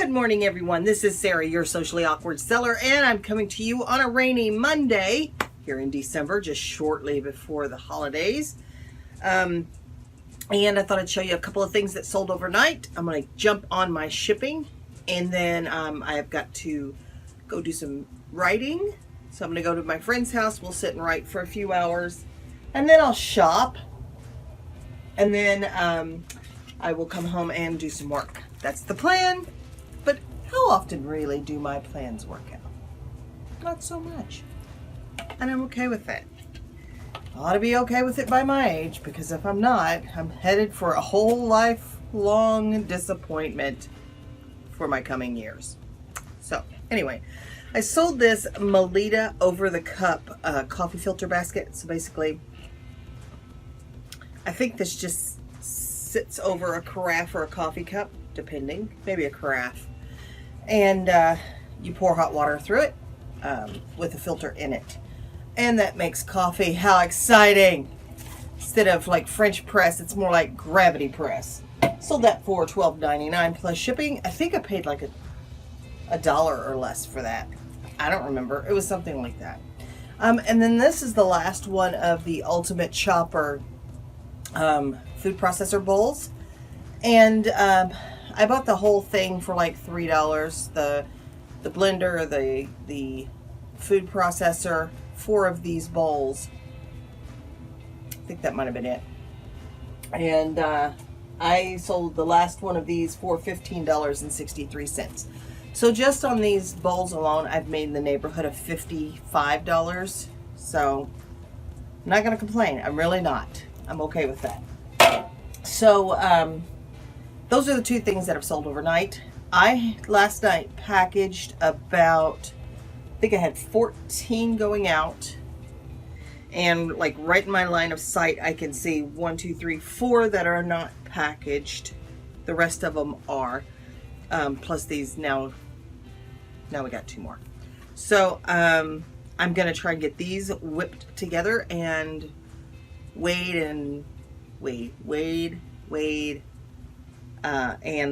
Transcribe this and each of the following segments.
Good morning, everyone. This is Sarah, your socially awkward seller, and I'm coming to you on a rainy Monday here in December, just shortly before the holidays. And I thought I'd show you a couple of things that sold overnight. I'm going to jump on my shipping, and then I've got to go do some writing. So I'm going to go to my friend's house. We'll sit and write for a few hours, and then I'll shop, and then I will come home and do some work. That's the plan. But how often really do my plans work out? Not so much. And I'm okay with it. I ought to be okay with it by my age, because if I'm not, I'm headed for a whole lifelong disappointment for my coming years. So anyway, I sold this Melita over-the-cup coffee filter basket. So basically, I think this just sits over a carafe or a coffee cup, depending, maybe a carafe. And you pour hot water through it with a filter in it. And that makes coffee. How exciting! Instead of like French press, it's more like gravity press. Sold that for $12.99 plus shipping. I think I paid like a dollar or less for that. I don't remember. It was something like that. And then this is the last one of the Ultimate Chopper food processor bowls. And I bought the whole thing for like $3. The blender, the food processor, 4 of these bowls. I think that might have been it. And I sold the last one of these for $15.63. So just on these bowls alone, I've made in the neighborhood of $55. So I'm not going to complain. I'm really not. I'm okay with that. So those are the 2 things that have sold overnight. I last night packaged about, I think I had 14 going out, and like right in my line of sight I can see 1, 2, 3, 4 that are not packaged. The rest of them are, plus these now we got 2 more. So I'm gonna try and get these whipped together and weighed and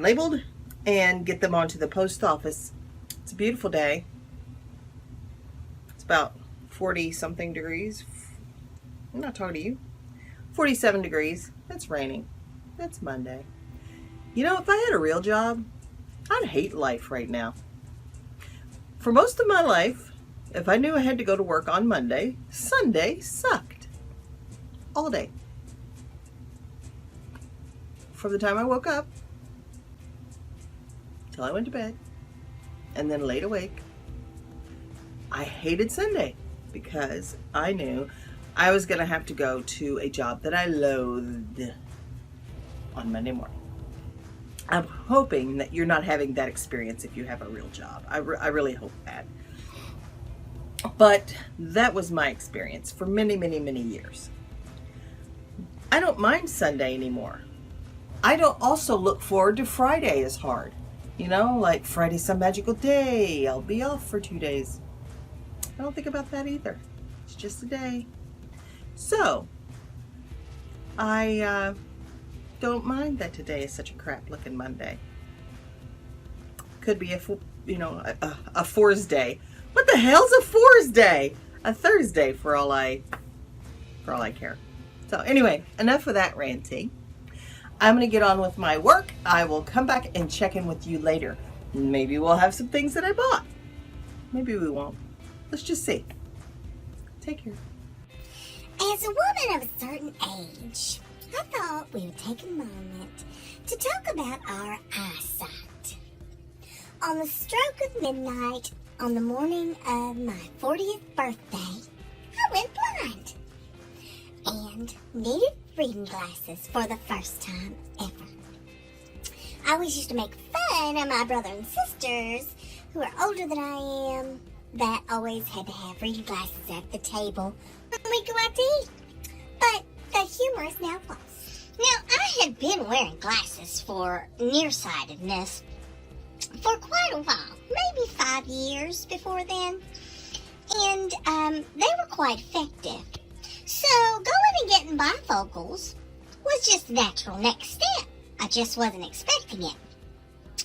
labeled and get them onto the post office. It's a beautiful day. It's about 40 something degrees. I'm not talking to you. 47 degrees. It's raining. It's Monday. You know, if I had a real job, I'd hate life right now. For most of my life, if I knew I had to go to work on Monday, Sunday sucked. All day. From the time I woke up till I went to bed and then laid awake, I hated Sunday because I knew I was going to have to go to a job that I loathed on Monday morning. I'm hoping that you're not having that experience if you have a real job. I really hope that. But that was my experience for many, many, many years. I don't mind Sunday anymore. I don't also look forward to Friday as hard. You know, like Friday's some magical day. I'll be off for 2 days. I don't think about that either. It's just a day. So, I don't mind that today is such a crap looking Monday. Could be a Fours Day. What the hell's a Fours Day? A Thursday for all I care. So anyway, enough of that ranting. I'm going to get on with my work. I will come back and check in with you later. Maybe we'll have some things that I bought. Maybe we won't. Let's just see. Take care. As a woman of a certain age, I thought we would take a moment to talk about our eyesight. On the stroke of midnight, on the morning of my 40th birthday, I went blind and needed reading glasses for the first time ever. I always used to make fun of my brother and sisters who are older than I am that always had to have reading glasses at the table when we go out to eat. But the humor is now false. Now, I had been wearing glasses for nearsightedness for quite a while, maybe 5 years before then, and they were quite effective. So going and getting bifocals was just the natural next step. I just wasn't expecting it.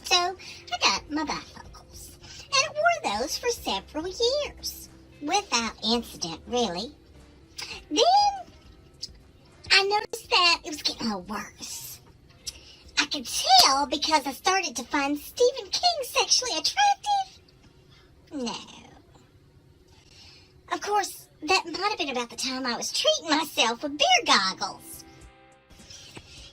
So I got my bifocals. And I wore those for several years. Without incident, really. Then I noticed that it was getting a little worse. I could tell because I started to find Stephen King sexually attractive. No. Of course, that might have been about the time I was treating myself with beer goggles.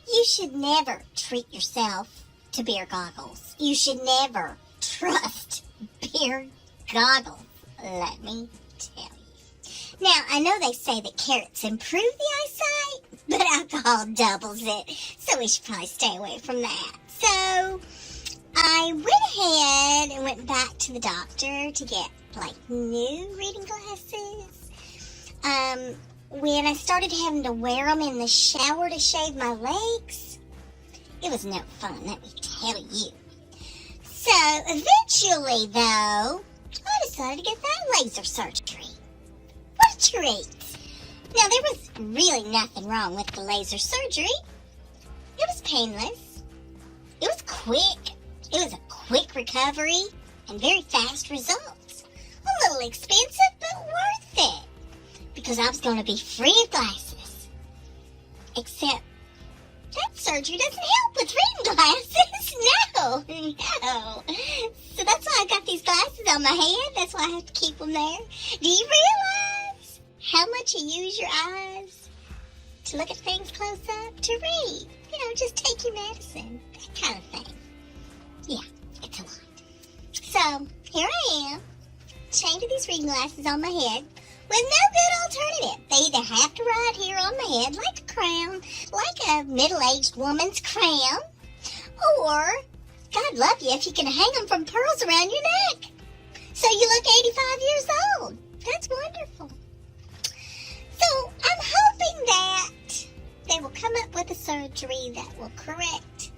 You should never treat yourself to beer goggles. You should never trust beer goggles, let me tell you. Now, I know they say that carrots improve the eyesight, but alcohol doubles it, so we should probably stay away from that. So, I went ahead and went back to the doctor to get, new reading glasses. When I started having to wear them in the shower to shave my legs, it was no fun, let me tell you. So, eventually, though, I decided to get that laser surgery. What a treat! Now, there was really nothing wrong with the laser surgery. It was painless. It was quick. It was a quick recovery and very fast results. A little expensive, but worth it. Because I was going to be free of glasses. Except that surgery doesn't help with reading glasses. No. So that's why I got these glasses on my head. That's why I have to keep them there. Do you realize how much you use your eyes to look at things close up, to read? Just take your medicine. That kind of thing. Yeah, it's a lot. So, here I am, chained to these reading glasses on my head, with no good alternative. They either have to ride here on my head like a crown, like a middle-aged woman's crown, or, God love you if you can hang them from pearls around your neck. So you look 85 years old. That's wonderful. So I'm hoping that they will come up with a surgery that will correct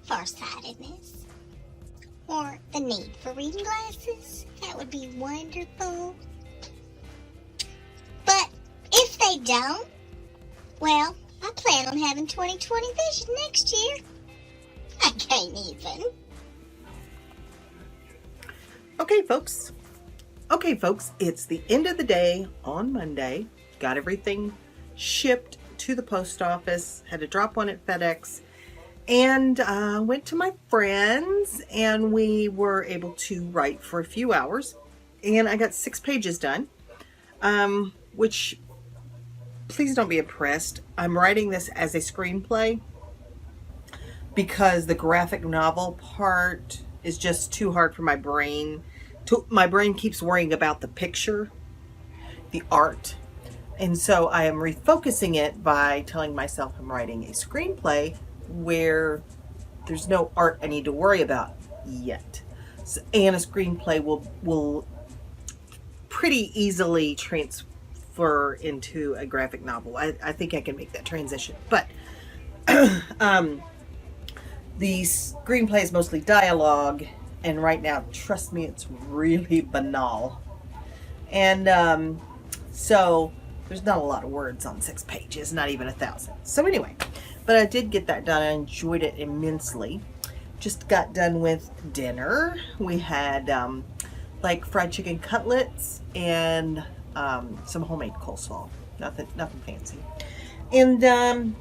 farsightedness or the need for reading glasses. That would be wonderful. But if they don't, well, I plan on having 20/20 vision next year. I can't even. Okay, folks, it's the end of the day on Monday. Got everything shipped to the post office, had to drop one at FedEx, and went to my friends, and we were able to write for a few hours, and I got 6 pages done, which, please don't be impressed. I'm writing this as a screenplay because the graphic novel part is just too hard for my brain. My brain keeps worrying about the picture, the art. And so I am refocusing it by telling myself I'm writing a screenplay where there's no art I need to worry about yet. So, and a screenplay will pretty easily transfer into a graphic novel. I think I can make that transition. But the screenplay is mostly dialogue, and right now, trust me, it's really banal. And so there's not a lot of words on 6 pages, not even 1,000. So anyway, but I did get that done. I enjoyed it immensely. Just got done with dinner. We had fried chicken cutlets and some homemade coleslaw. Nothing fancy. And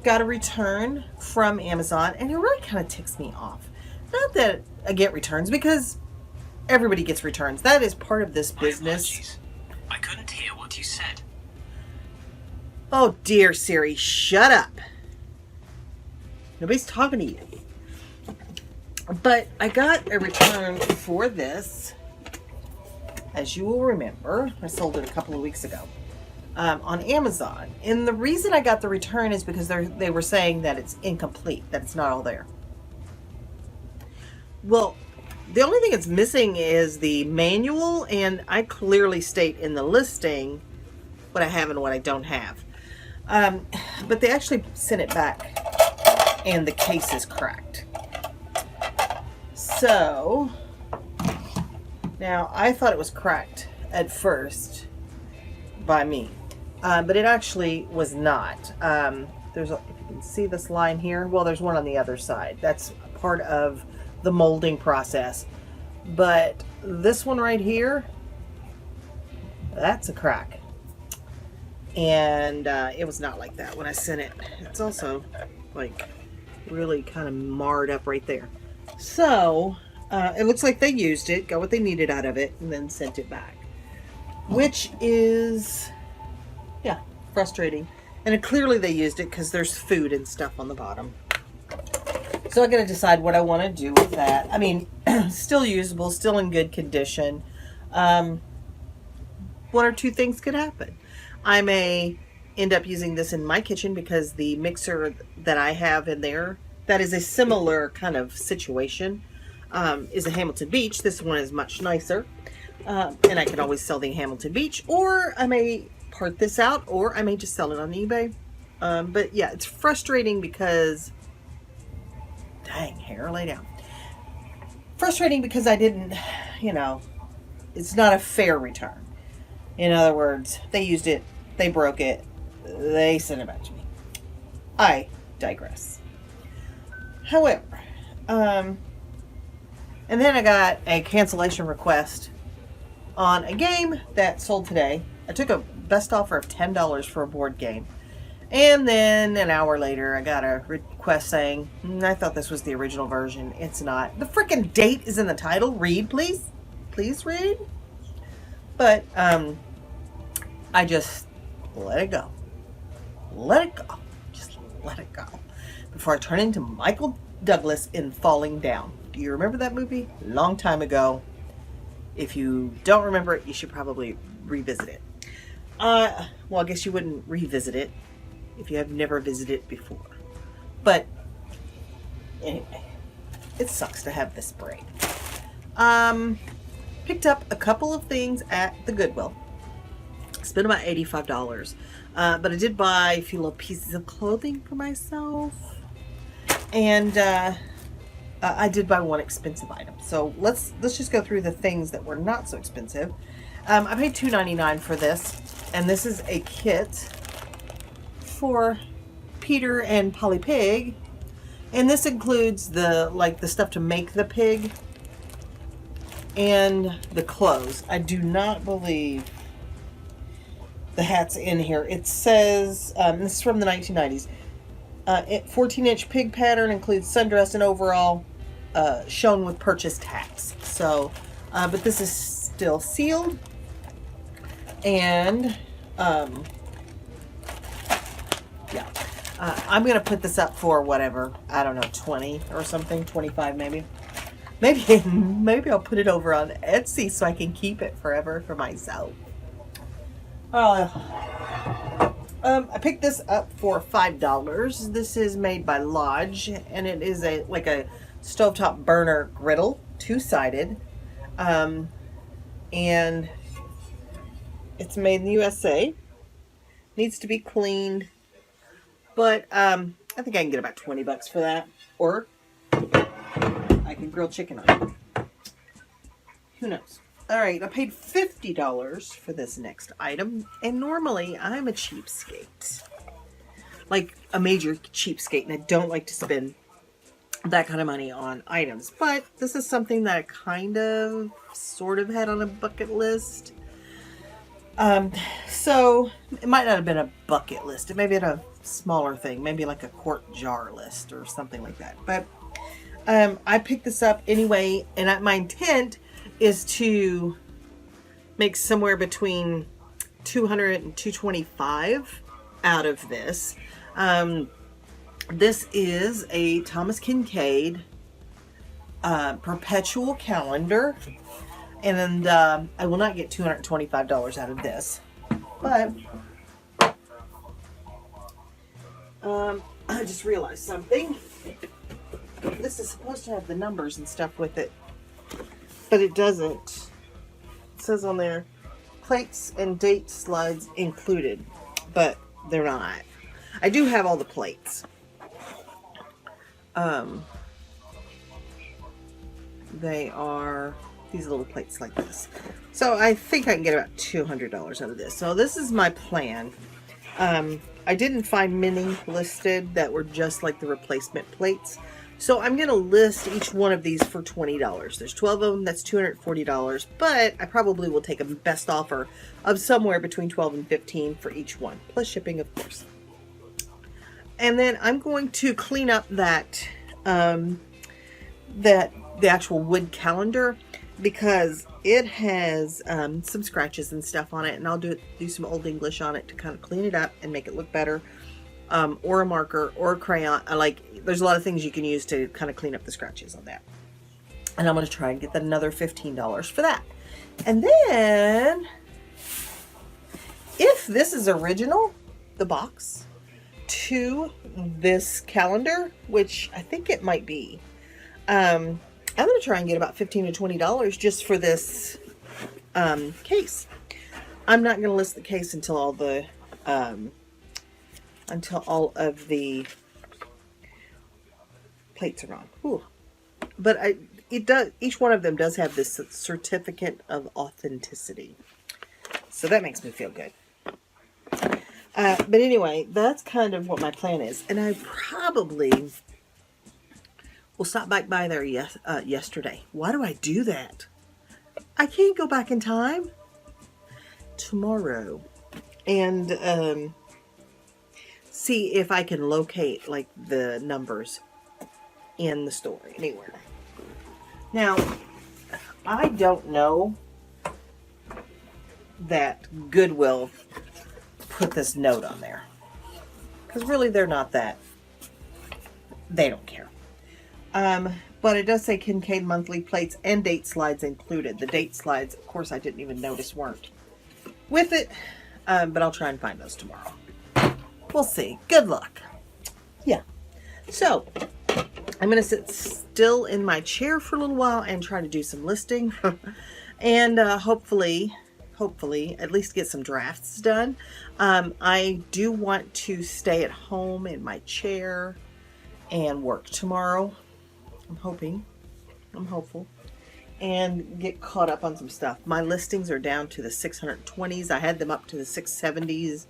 got a return from Amazon, and it really kind of ticks me off. Not that I get returns, because everybody gets returns. That is part of this business. I couldn't hear what you said. Oh dear Siri, shut up. Nobody's talking to you. But I got a return for this. As you will remember, I sold it a couple of weeks ago on Amazon. And the reason I got the return is because they were saying that it's incomplete, that it's not all there. Well, the only thing that's missing is the manual, and I clearly state in the listing what I have and what I don't have. But they actually sent it back, and the case is cracked. So, now I thought it was cracked at first by me, but it actually was not. If you can see this line here, well, there's one on the other side. That's part of the molding process. But this one right here, that's a crack. And it was not like that when I sent it. It's also like really kind of marred up right there. So it looks like they used it, got what they needed out of it, and then sent it back. Which is, yeah, frustrating. And clearly they used it because there's food and stuff on the bottom. So I got to decide what I want to do with that. I mean, still usable, still in good condition. One or two things could happen. I may end up using this in my kitchen because the mixer that I have in there, that is a similar kind of situation, is a Hamilton Beach. This one is much nicer. And I can always sell the Hamilton Beach, or I may part this out, or I may just sell it on eBay. But yeah, it's frustrating because, dang, hair, lay down. Frustrating because I didn't, it's not a fair return. In other words, they used it, they broke it, they sent it back to me. I digress. However, and then I got a cancellation request on a game that sold today. I took a best offer of $10 for a board game. And then an hour later, I got a request saying, I thought this was the original version. It's not. The freaking date is in the title. Read, please. Please read. But, I just let it go. Let it go. Just let it go. Before I turn into Michael Douglas in Falling Down. Do you remember that movie? Long time ago. If you don't remember it, you should probably revisit it. Well, I guess you wouldn't revisit it if you have never visited it before. But anyway, it sucks to have this break. Picked up a couple of things at the Goodwill. Spent about $85. But I did buy a few little pieces of clothing for myself. And I did buy one expensive item. So let's just go through the things that were not so expensive. I paid $2.99 for this. And this is a kit for Peter and Polly Pig. And this includes the stuff to make the pig and the clothes. I do not believe the hat's in here. It says, this is from the 1990s. 14-inch pig pattern includes sundress and overall, shown with purchased hats. So, but this is still sealed. And, yeah. I'm going to put this up for whatever, I don't know, 20 or something, 25 maybe. Maybe I'll put it over on Etsy so I can keep it forever for myself. I picked this up for $5. This is made by Lodge, and it is a stovetop burner griddle, two-sided, and it's made in the USA. Needs to be cleaned, but I think I can get about $20 for that, or I can grill chicken on it. Who knows? All right, I paid $50 for this next item, and normally I'm a cheapskate, like a major cheapskate, and I don't like to spend that kind of money on items. But this is something that I kind of, sort of had on a bucket list. So it might not have been a bucket list. It may be a smaller thing, maybe like a quart jar list or something like that. But I picked this up anyway, and my intent is to make somewhere between $200 and $225 out of this. This is a Thomas Kincaid perpetual calendar, and I will not get $225 out of this, but I just realized something. This is supposed to have the numbers and stuff with it, but it doesn't. It says on there, plates and date slides included, but they're not. I do have all the plates. They are these little plates like this. So I think I can get about $200 out of this. So this is my plan. I didn't find many listed that were just like the replacement plates. So I'm going to list each one of these for $20. There's 12 of them. That's $240. But I probably will take a best offer of somewhere between 12 and 15 for each one, plus shipping, of course. And then I'm going to clean up that the actual wood calendar, because it has some scratches and stuff on it, and I'll do some Old English on it to kind of clean it up and make it look better, or a marker or a crayon. There's a lot of things you can use to kind of clean up the scratches on that, and I'm going to try and get that another $15 for that. And then if this is original, the box to this calendar, which I think it might be, I'm going to try and get about $15 to $20 just for this case. I'm not going to list the case until all of the plates are gone. Ooh. But each one of them does have this certificate of authenticity, so that makes me feel good. But anyway, that's kind of what my plan is, and I probably will stop back by there yesterday. Why do I do that? I can't go back in time. Tomorrow, and see if I can locate the numbers in the store anywhere. Now, I don't know that Goodwill put this note on there, because really they don't care. But it does say Kincaid monthly plates and date slides included. The date slides, of course, I didn't even notice weren't with it, but I'll try and find those tomorrow. We'll see. Good luck. Yeah. So I'm going to sit still in my chair for a little while and try to do some listing and hopefully at least get some drafts done. I do want to stay at home in my chair and work tomorrow. I'm hopeful, and get caught up on some stuff. My listings are down to the 620s. I had them up to the 670s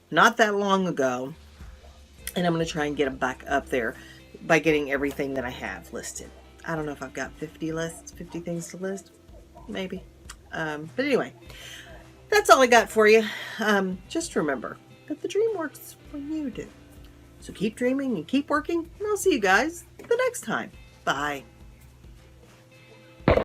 not that long ago, and I'm going to try and get them back up there by getting everything that I have listed. I don't know if I've got 50 things to list, maybe. But anyway, that's all I got for you. Just remember that the dream works when you do. So keep dreaming and keep working, and I'll see you guys the next time. Bye.